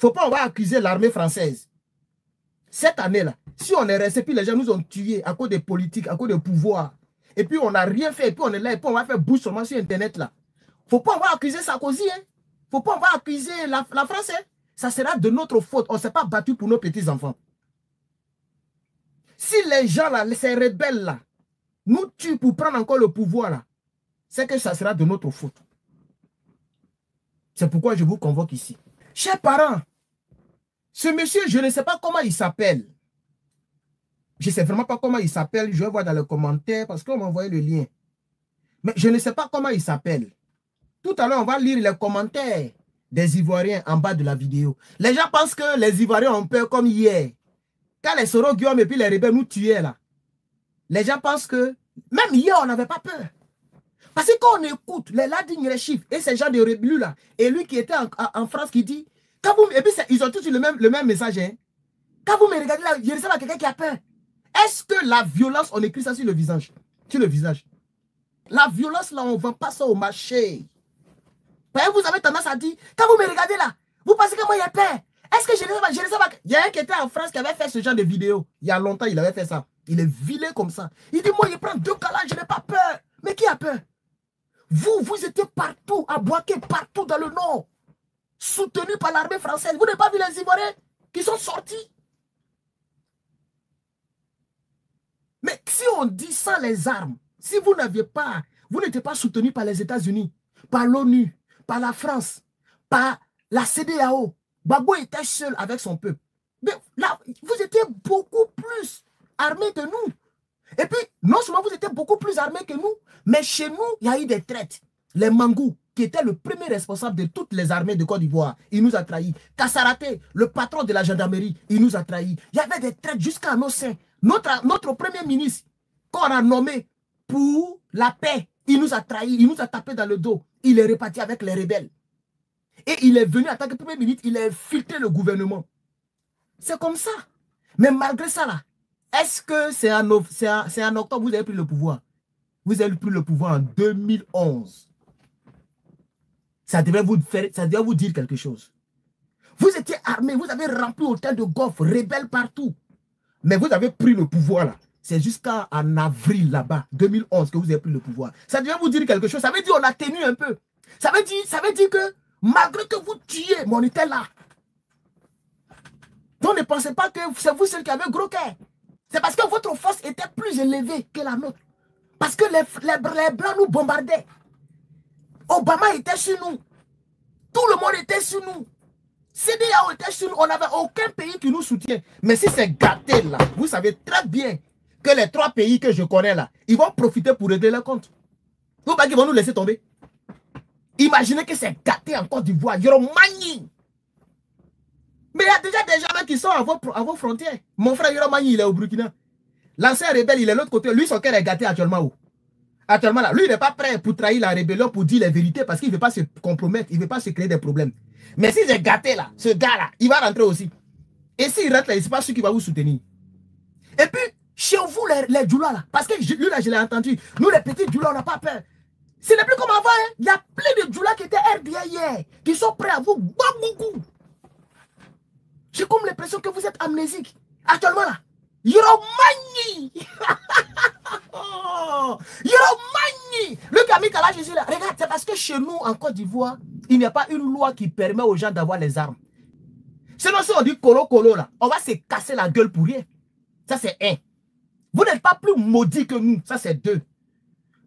faut pas, on va accuser l'armée française. Cette année-là, si on est resté, puis les gens nous ont tués à cause des politiques, à cause des pouvoirs, et puis on n'a rien fait, et puis on est là, et puis on va faire bouche seulement sur Internet là. Faut pas, on va accuser Sarkozy, hein. Faut pas, on va accuser la France, hein. Ça sera de notre faute. On ne s'est pas battu pour nos petits-enfants. Si les gens là, ces rebelles là, nous tuent pour prendre encore le pouvoir là, c'est que ça sera de notre faute. C'est pourquoi je vous convoque ici. Chers parents, ce monsieur, je ne sais pas comment il s'appelle. Je ne sais vraiment pas comment il s'appelle. Je vais voir dans les commentaires parce qu'on m'a envoyé le lien. Mais je ne sais pas comment il s'appelle. Tout à l'heure, on va lire les commentaires des Ivoiriens en bas de la vidéo. Les gens pensent que les Ivoiriens ont peur comme hier. Quand les Soro Guillaume et puis les rebelles nous tuaient là. Les gens pensent que, même hier, on n'avait pas peur. Parce que quand on écoute les Lading les chiffres et ces gens de rebelles là, et lui qui était en France qui dit, quand vous, et puis ils ont tous le même message. Hein. Quand vous me regardez là, je ne sais pas quelqu'un qui a peur. Est-ce que la violence, on écrit ça sur le visage? Sur le visage. La violence là, on ne vend pas ça au marché. Vous avez tendance à dire, quand vous me regardez là, vous pensez que moi il y a peur. Est-ce que je ne sais pas, il y a un qui était en France qui avait fait ce genre de vidéo. Il y a longtemps, il avait fait ça. Il est vilé comme ça. Il dit, moi, il prend 2 calages, je n'ai pas peur. Mais qui a peur? Vous étiez partout, à Boaké, partout dans le nord, soutenu par l'armée française. Vous n'avez pas vu les Ivoiriens qui sont sortis? Mais si on dit sans les armes, si vous n'aviez pas, vous n'étiez pas soutenu par les États-Unis, par l'ONU, par la France, par la CEDEAO, Gbagbo était seul avec son peuple. Mais là, vous étiez beaucoup plus armés que nous. Et puis, non seulement vous étiez beaucoup plus armés que nous, mais chez nous, il y a eu des traites. Les Mangou, qui était le premier responsable de toutes les armées de Côte d'Ivoire, il nous a trahis. Kassaraté, le patron de la gendarmerie, il nous a trahis. Il y avait des traites jusqu'à nos seins. Notre premier ministre, qu'on a nommé pour la paix, il nous a trahis, il nous a tapé dans le dos. Il est reparti avec les rebelles. Et il est venu en tant que premier ministre, il a infiltré le gouvernement. C'est comme ça. Mais malgré ça, là, est-ce que c'est en octobre vous avez pris le pouvoir? Vous avez pris le pouvoir en 2011. Ça devait vous dire quelque chose. Vous étiez armés, vous avez rempli Hôtel de Golf, rebelles partout. Mais vous avez pris le pouvoir là. C'est jusqu'en avril là-bas, 2011, que vous avez pris le pouvoir. Ça devait vous dire quelque chose. Ça veut dire qu'on a tenu un peu. Ça veut dire que malgré que vous tuiez, mais on était là. Donc ne pensez pas que c'est vous seul qui avez gros cœur. C'est parce que votre force était plus élevée que la nôtre. Parce que les Blancs nous bombardaient. Obama était sur nous. Tout le monde était sur nous. CEDEAO était sur nous. On n'avait aucun pays qui nous soutient. Mais si c'est gâté là, vous savez très bien que les 3 pays que je connais là, ils vont profiter pour régler leur compte. Vous pas qu'ils vont nous laisser tomber. Imaginez que c'est gâté en Côte d'Ivoire. Yoromani. Mais il y a déjà des gens qui sont à vos frontières. Mon frère Yoromani, il est au Burkina. L'ancien rebelle, il est de l'autre côté. Lui, son cœur est gâté actuellement où? Actuellement là, lui, il n'est pas prêt pour trahir la rébellion, pour dire les vérités, parce qu'il ne veut pas se compromettre, il ne veut pas se créer des problèmes. Mais si c'est gâté là, ce gars-là, il va rentrer aussi. Et s'il rentre là, il ne sait pas sûr qu'il va vous soutenir. Et puis, chez vous, les Djoula là, parce que lui là, je l'ai entendu, nous les petits Djoula, on n'a pas peur. Ce n'est plus comme avant, hein. Il y a plein de Djoula qui étaient RDA hier, qui sont prêts à vous beaucoup. J'ai comme l'impression que vous êtes amnésique. Actuellement là, Yoromani. Yoromani. Le Kamikala, je suis là. Regarde, c'est parce que chez nous, en Côte d'Ivoire, il n'y a pas une loi qui permet aux gens d'avoir les armes. Sinon, si on dit colo là, on va se casser la gueule pour rien. Ça, c'est 1. Vous n'êtes pas plus maudits que nous. Ça, c'est 2.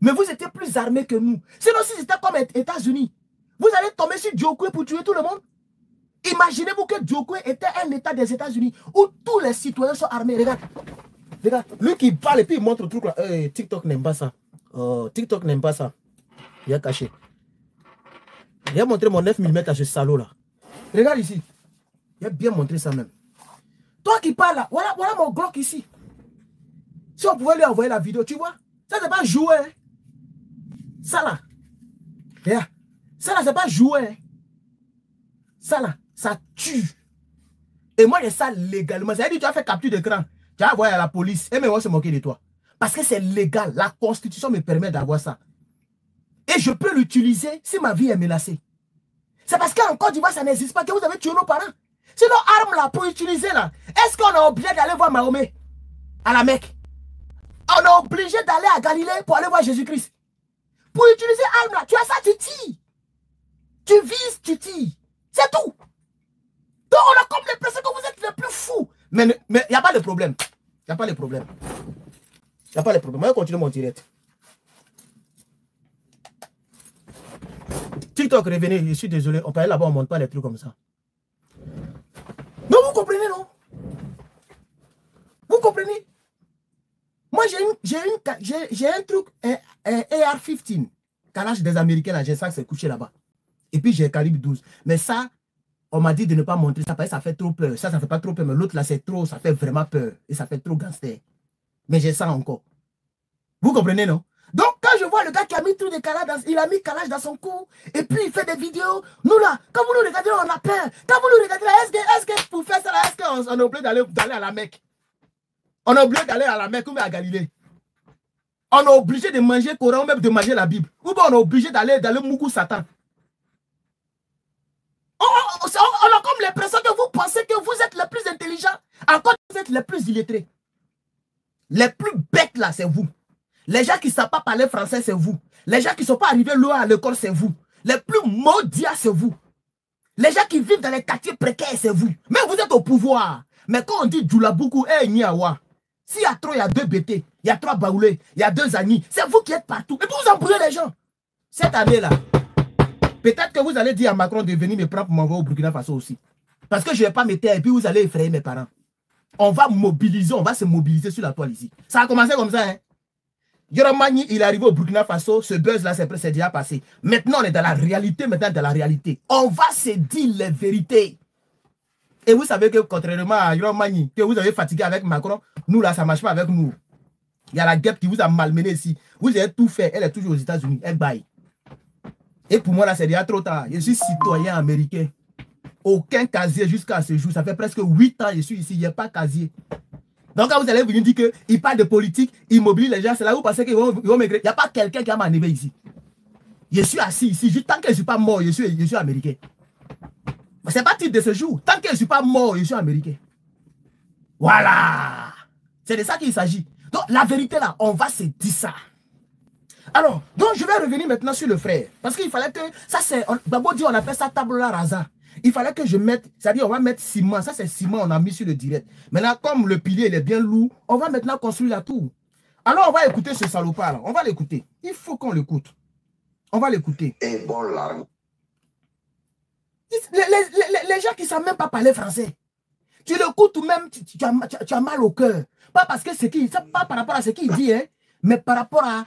Mais vous étiez plus armés que nous. Sinon, si c'était comme les États-Unis, vous allez tomber sur Djokwe pour tuer tout le monde. Imaginez-vous que Djokwe était un État des États-Unis où tous les citoyens sont armés. Regarde. Regarde. Lui qui parle et puis il montre le truc là. TikTok n'aime pas ça. TikTok n'aime pas ça. Il a caché. Il a montré mon 9 mm à ce salaud là. Regarde ici. Il a bien montré ça même. Toi qui parles là, voilà mon Glock ici. Si on pouvait lui envoyer la vidéo, tu vois. Ça c'est pas jouer. Hein. Ça là. Regarde. Ça là c'est pas jouer. Hein. Ça là, ça tue. Et moi j'ai ça légalement. Ça veut dire que tu as fait capture d'écran. Tu vas envoyer à la police. Et mais on va se moquer de toi. Parce que c'est légal. La constitution me permet d'avoir ça. Et je peux l'utiliser si ma vie est menacée. C'est parce qu'en Côte d'Ivoire, ça n'existe pas que vous avez tué nos parents. Sinon, arme là, pour utiliser là, est-ce qu'on est obligé d'aller voir Mahomet à la Mecque? On est obligé d'aller à Galilée pour aller voir Jésus-Christ. Pour utiliser arme là, tu as ça, tu tires. Tu vises, tu tires. C'est tout. Donc on a comme l'impression que vous êtes les plus fous. Mais il n'y a pas de problème. Il n'y a pas de problème. Il n'y a pas de problème. Je vais continuer mon direct. TikTok, revenez, je suis désolé. On peut aller là-bas, on ne monte pas les trucs comme ça. Non, vous comprenez, non? Vous comprenez? Moi, j'ai un truc, AR-15. Kalash des Américains, là, j'ai ça, c'est couché là-bas. Et puis, j'ai calibre 12. Mais ça, on m'a dit de ne pas montrer ça parce que ça fait trop peur. Ça ne fait pas trop peur. Mais l'autre, là, c'est trop, ça fait vraiment peur. Et ça fait trop gangster. Mais j'ai ça encore. Vous comprenez, non? Donc, quand je vois le gars qui a mis tout des Kalash, il a mis Kalash dans son cou, et puis il fait des vidéos. Nous là, quand vous nous regardez, on a peur. Quand vous nous regardez là, est-ce que pour faire ça là, est-ce qu'on est obligé d'aller à la Mecque? On est obligé d'aller à la Mecque ou à Galilée. On est obligé de manger le Coran ou même de manger la Bible. Ou bien on est obligé d'aller dans le Mougou Satan. On a comme l'impression que vous pensez que vous êtes les plus intelligents. Encore, vous êtes les plus illettrés. Les plus bêtes là, c'est vous. Les gens qui ne savent pas parler français, c'est vous. Les gens qui ne sont pas arrivés loin à l'école, c'est vous. Les plus maudits, c'est vous. Les gens qui vivent dans les quartiers précaires, c'est vous. Mais vous êtes au pouvoir. Mais quand on dit Djoulaboukou et Niawa, s'il y a trop, il y a 2 BT, il y a 3 Baoulé, il y a 2 Ani, c'est vous qui êtes partout. Et puis vous embrouillez les gens. Cette année-là, peut-être que vous allez dire à Macron de venir me prendre pour m'envoyer au Burkina Faso aussi. Parce que je ne vais pas me taire et puis vous allez effrayer mes parents. On va mobiliser, on va se mobiliser sur la toile ici. Ça a commencé comme ça, hein. Yoromani, il est arrivé au Burkina Faso, ce buzz-là, c'est déjà passé. Maintenant, on est dans la réalité, On va se dire les vérités. Et vous savez que, contrairement à Yoromani, que vous avez fatigué avec Macron, nous, là, ça ne marche pas avec nous. Il y a la guêpe qui vous a malmené ici. Vous avez tout fait. Elle est toujours aux États-Unis. Elle baille. Et pour moi, là, c'est déjà trop tard. Je suis citoyen américain. Aucun casier jusqu'à ce jour. Ça fait presque 8 ans que je suis ici. Il n'y a pas de casier. Donc, quand vous allez venir dire qu'il parle de politique, il mobilise les gens, c'est là où vous pensez qu'ils vont maigrir. Il n'y a pas quelqu'un qui va m'arriver ici. Je suis assis ici. Tant que je ne suis pas mort, je suis américain. Ce n'est pas titre de ce jour. Tant que je ne suis pas mort, je suis américain. Voilà. C'est de ça qu'il s'agit. Donc, la vérité là, on va se dire ça. Alors, donc je vais revenir maintenant sur le frère. Parce qu'il fallait que, ça c'est, Babo dit on appelle ça tabula rasa. Il fallait que je mette, c'est-à-dire on va mettre ciment. Ça c'est ciment, on a mis sur le direct. Maintenant, comme le pilier il est bien lourd, on va maintenant construire la tour. Alors on va écouter ce salopard là. On va l'écouter. Il faut qu'on l'écoute. On va l'écouter. Et bon là. Les gens qui ne savent même pas parler français. Tu l'écoutes ou même, tu as mal au cœur. Pas parce que c'est qui, pas par rapport à ce qu'il dit, hein, mais par rapport à,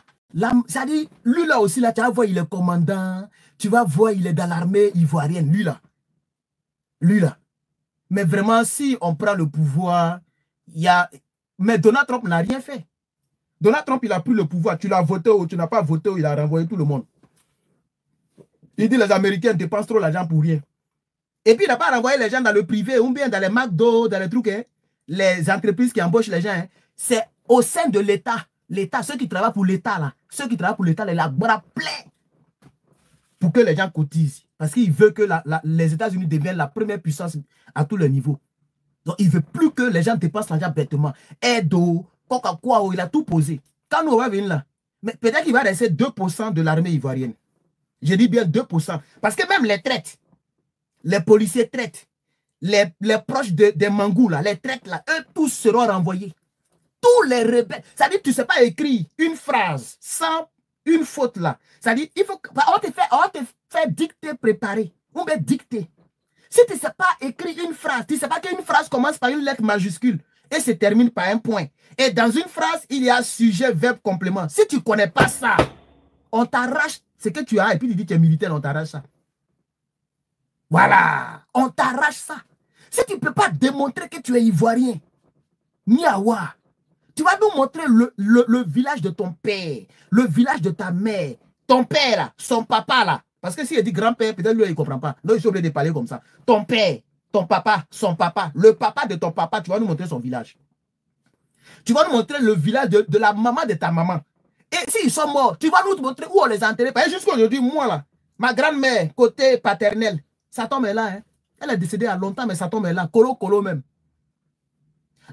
c'est-à-dire, lui là aussi, là, tu vas voir, il est commandant, tu vas voir, il est dans l'armée ivoirienne, lui là. Lui là. Mais vraiment, si on prend le pouvoir, il y a... Mais Donald Trump n'a rien fait. Donald Trump, il a pris le pouvoir. Tu l'as voté ou tu n'as pas voté ou il a renvoyé tout le monde. Il dit les Américains dépensent trop l'argent pour rien. Et puis, il n'a pas renvoyé les gens dans le privé ou bien dans les McDo, dans les trucs, hein, les entreprises qui embauchent les gens. Hein, c'est au sein de l'État. L'État, ceux qui travaillent pour l'État, là, ceux qui travaillent pour l'État, les bras pleins pour que les gens cotisent. Parce qu'il veut que les États-Unis deviennent la première puissance à tous les niveaux. Donc, il ne veut plus que les gens dépensent l'argent bêtement. Edo, Coca-Cola, il a tout posé. Quand nous, on va venir là, mais peut-être qu'il va rester 2% de l'armée ivoirienne. Je dis bien 2%. Parce que même les traites, les policiers traitent, les proches des mangous, là, les traites, là, eux tous seront renvoyés. Tous les rebelles. Ça dit que tu ne sais pas écrire une phrase sans une faute là. Ça dit il faut on te fait dicter, préparer. On va dicter. Si tu ne sais pas écrire une phrase, tu ne sais pas qu'une phrase commence par une lettre majuscule et se termine par un point. Et dans une phrase, il y a sujet, verbe, complément. Si tu ne connais pas ça, on t'arrache ce que tu as et puis tu dis que tu es militaire, on t'arrache ça. Voilà, on t'arrache ça. Si tu ne peux pas démontrer que tu es ivoirien, Niawa, tu vas nous montrer le village de ton père, le village de ta mère, ton père là, son papa là. Parce que s'il dit grand-père, peut-être lui il ne comprend pas. Donc il est obligé de parler comme ça. Ton père, ton papa, son papa, le papa de ton papa, tu vas nous montrer son village. Tu vas nous montrer le village de la maman de ta maman. Et s'ils sont morts, tu vas nous montrer où on les a enterrés. Parce que jusqu'à aujourd'hui, moi là, ma grand-mère, côté paternel, ça tombe là. Hein. Elle est décédée il y a longtemps, mais sa tombe est là. Colo même.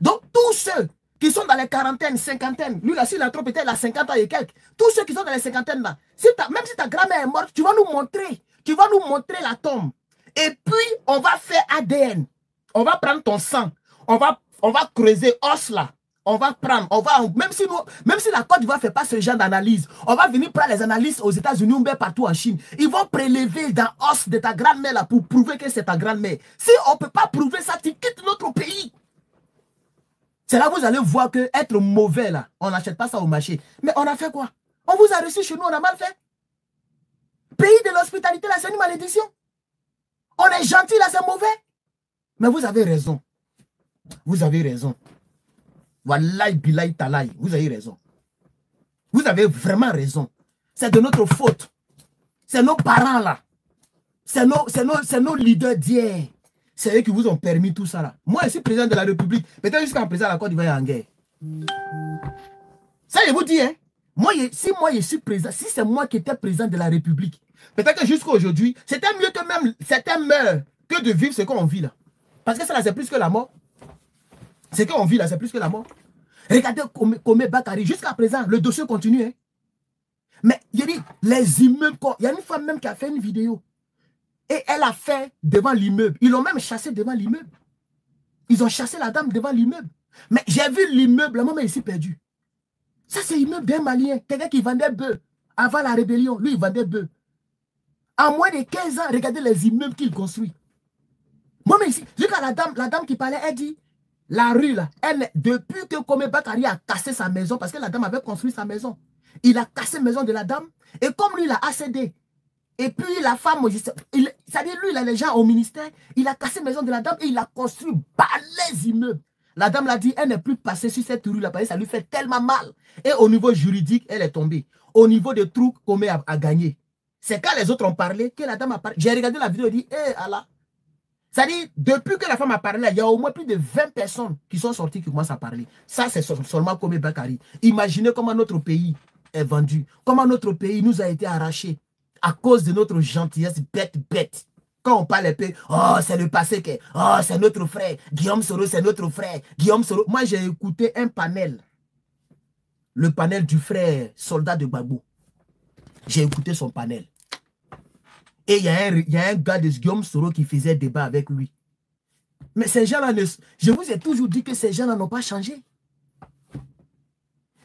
Donc, tous ceux qui sont dans les quarantaines, cinquantaines, lui là, s'il a trop peut-être la 50 ans et quelques, tous ceux qui sont dans les cinquantaines là, si même si ta grand-mère est morte, tu vas nous montrer la tombe. Et puis, on va faire ADN. On va prendre ton sang. On va creuser os là. On va prendre, même si la Côte d'Ivoire ne fait pas ce genre d'analyse, on va venir prendre les analyses aux États-Unis ou même partout en Chine. Ils vont prélever dans os de ta grand-mère là pour prouver que c'est ta grand-mère. Si on ne peut pas prouver ça, tu quittes notre pays. C'est là que vous allez voir que être mauvais là, on n'achète pas ça au marché. Mais on a fait quoi? On vous a reçu chez nous, on a mal fait. Pays de l'hospitalité là, c'est une malédiction. On est gentil là, c'est mauvais. Mais vous avez raison. Vous avez raison. Wallahi billahi talahi, vous avez raison. Vous avez vraiment raison. C'est de notre faute. C'est nos parents là. C'est nos leaders d'hier. C'est eux qui vous ont permis tout ça là. Moi, je suis président de la République. Peut-être jusqu'à présent, la Côte d'Ivoire est en guerre. Ça, je vous dis, hein. Si je suis président, si c'est moi qui étais président de la République, peut-être que jusqu'à aujourd'hui, c'était mieux que même certains meurent que de vivre ce qu'on vit là. Parce que ça là, c'est plus que la mort. Ce qu'on vit là, c'est plus que la mort. Regardez Komé Bakari. Jusqu'à présent, le dossier continue. Hein. Mais il dit, les immeubles, il y a une femme même qui a fait une vidéo. Et elle a fait devant l'immeuble. Ils l'ont même chassé devant l'immeuble. Ils ont chassé la dame devant l'immeuble. Mais j'ai vu l'immeuble, la maman est ici perdue. Ça, c'est l'immeuble d'un Malien. Quelqu'un qui vendait bœufs. Avant la rébellion, lui, il vendait bœufs. En moins de 15 ans, regardez les immeubles qu'il construit. Moi, mais ici, jusqu'à la dame qui parlait, elle dit, la rue, là, depuis que Komé Bakari a cassé sa maison, parce que la dame avait construit sa maison, il a cassé la maison de la dame, et comme lui, il a accédé, et puis la femme, c'est-à-dire lui, il a les gens au ministère, il a cassé la maison de la dame, et il a construit balèze immeubles. La dame l'a dit, elle n'est plus passée sur cette rue-là, parce que ça lui fait tellement mal. Et au niveau juridique, elle est tombée. Au niveau des trucs, Komé a gagné. C'est quand les autres ont parlé, que la dame a parlé. J'ai regardé la vidéo et dit, hé, Allah. C'est-à-dire, depuis que la femme a parlé, il y a au moins plus de 20 personnes qui sont sorties qui commencent à parler. Ça, c'est seulement Komé Bakari. Imaginez comment notre pays est vendu. Comment notre pays nous a été arraché à cause de notre gentillesse bête. Quand on parle un peu, oh, c'est le passé, oh, c'est notre frère. Guillaume Soro, c'est notre frère. Guillaume Soro. Moi, j'ai écouté un panel. Le panel du frère soldat de Gbagbo. J'ai écouté son panel. Et il y a un gars de Guillaume Soro qui faisait débat avec lui. Mais ces gens-là, je vous ai toujours dit que ces gens-là n'ont pas changé.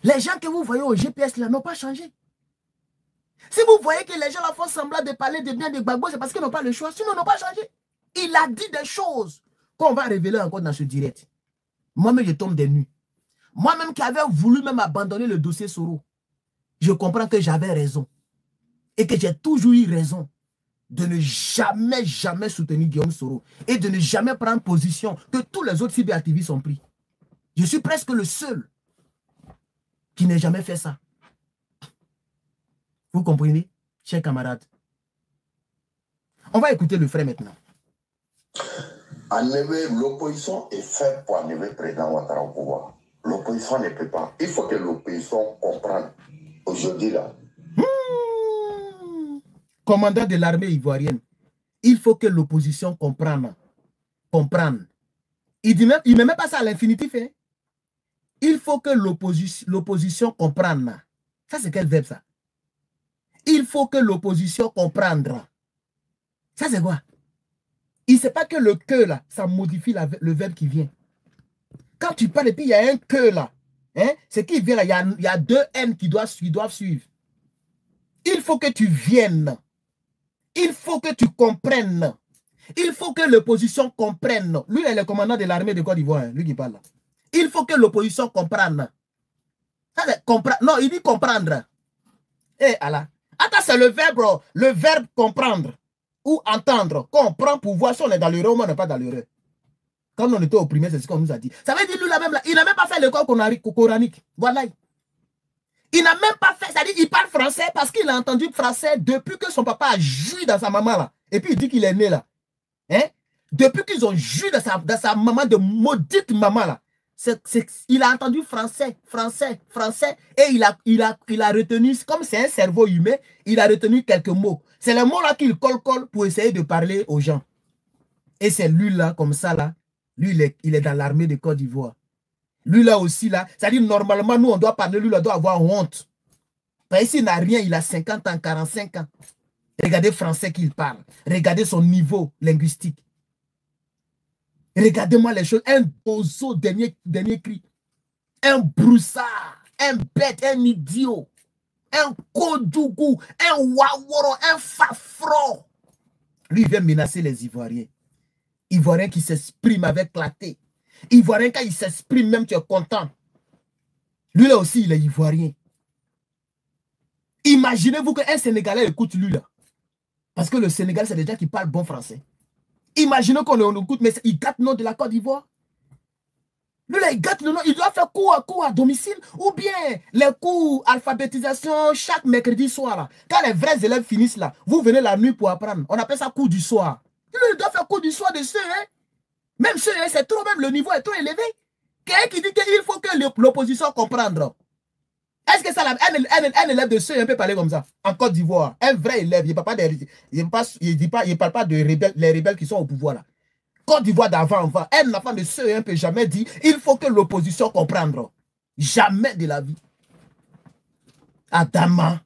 Les gens que vous voyez au GPS là n'ont pas changé. Si vous voyez que les gens là font semblant de parler de bien de Gbagbo, c'est parce qu'ils n'ont pas le choix. Sinon, ils n'ont pas changé. Il a dit des choses qu'on va révéler encore dans ce direct. Moi-même, je tombe des nues. Moi-même qui avais voulu même abandonner le dossier Soro, je comprends que j'avais raison. Et que j'ai toujours eu raison de ne jamais soutenir Guillaume Soro et de ne jamais prendre position que tous les autres cyberactivistes ont pris. Je suis presque le seul qui n'ait jamais fait ça. Vous comprenez, chers camarades? On va écouter le frère maintenant. Enlever l'opposition est faite pour enlever le président Ouattara au pouvoir. L'opposition ne peut pas. Il faut que l'opposition comprenne. Aujourd'hui, là, commandant de l'armée ivoirienne, il faut que l'opposition comprenne. Il ne met même pas ça à l'infinitif. Hein? Il faut que l'opposition comprenne. Ça, c'est quel verbe, ça? Il faut que l'opposition comprenne. Ça, c'est quoi? Il ne sait pas que le que, là, ça modifie le verbe qui vient. Quand tu parles et puis il y a un que, là, hein, c'est qui vient là, il y a deux N qui doivent suivre. Il faut que tu viennes. Il faut que tu comprennes. Il faut que l'opposition comprenne. Lui, il est le commandant de l'armée de Côte d'Ivoire, hein, lui qui parle. Il faut que l'opposition comprenne. Non, il dit comprendre. Eh, Allah. Attends, c'est le verbe comprendre ou entendre. Quand on prend pouvoir, si on est dans l'erreur, on n'est pas dans l'erreur. Quand on était opprimé, c'est ce qu'on nous a dit. Ça veut dire, lui, là, il n'a même pas fait l'école coranique. Voilà. Il n'a même pas fait, c'est-à-dire il parle français parce qu'il a entendu français depuis que son papa a joui dans sa maman là. Et puis il dit qu'il est né là. Hein? Depuis qu'ils ont joui dans sa maman, de maudite maman là. Il a entendu français. Et il a retenu, comme c'est un cerveau humain, il a retenu quelques mots. C'est les mots là qu'il colle pour essayer de parler aux gens. Et c'est lui là, comme ça là. Lui, il est dans l'armée de Côte d'Ivoire. Lui là aussi là. C'est-à-dire, normalement, nous, on doit parler, lui, on doit avoir honte. Parce qu'il n'a rien, il a 50 ans, 45 ans. Regardez français qu'il parle. Regardez son niveau linguistique. Regardez-moi les choses. Un bozo, dernier cri. Un broussard. Un bête, un idiot. Un kodougou. Un waworo. Un fafro. Lui, il vient menacer les Ivoiriens. Ivoiriens qui s'expriment avec clarté. Ivoirien, quand il s'exprime, même tu es content. Lui là aussi, il est Ivoirien. Imaginez-vous qu'un Sénégalais écoute lui là. Parce que le Sénégal, c'est déjà qui parle bon français. Imaginez qu'on écoute, mais il gâte le nom de la Côte d'Ivoire. Lui là, il gâte le nom. Il doit faire cours à domicile. Ou bien les cours alphabétisation chaque mercredi soir. Là. Quand les vrais élèves finissent là, vous venez la nuit pour apprendre. On appelle ça cours du soir. Lui, il doit faire cours du soir de ceux, hein. Même ceux, hein, c'est trop, même le niveau est trop élevé. Quelqu'un qui dit qu'il faut que l'opposition comprenne. Est-ce que ça, un élève de ceux, peut parler comme ça? En Côte d'Ivoire, un vrai élève, il ne parle pas de rebelles, les rebelles qui sont au pouvoir là. Côte d'Ivoire d'avant, un enfant de ceux, ne peut jamais dire il faut que l'opposition comprenne. Jamais de la vie. Adama.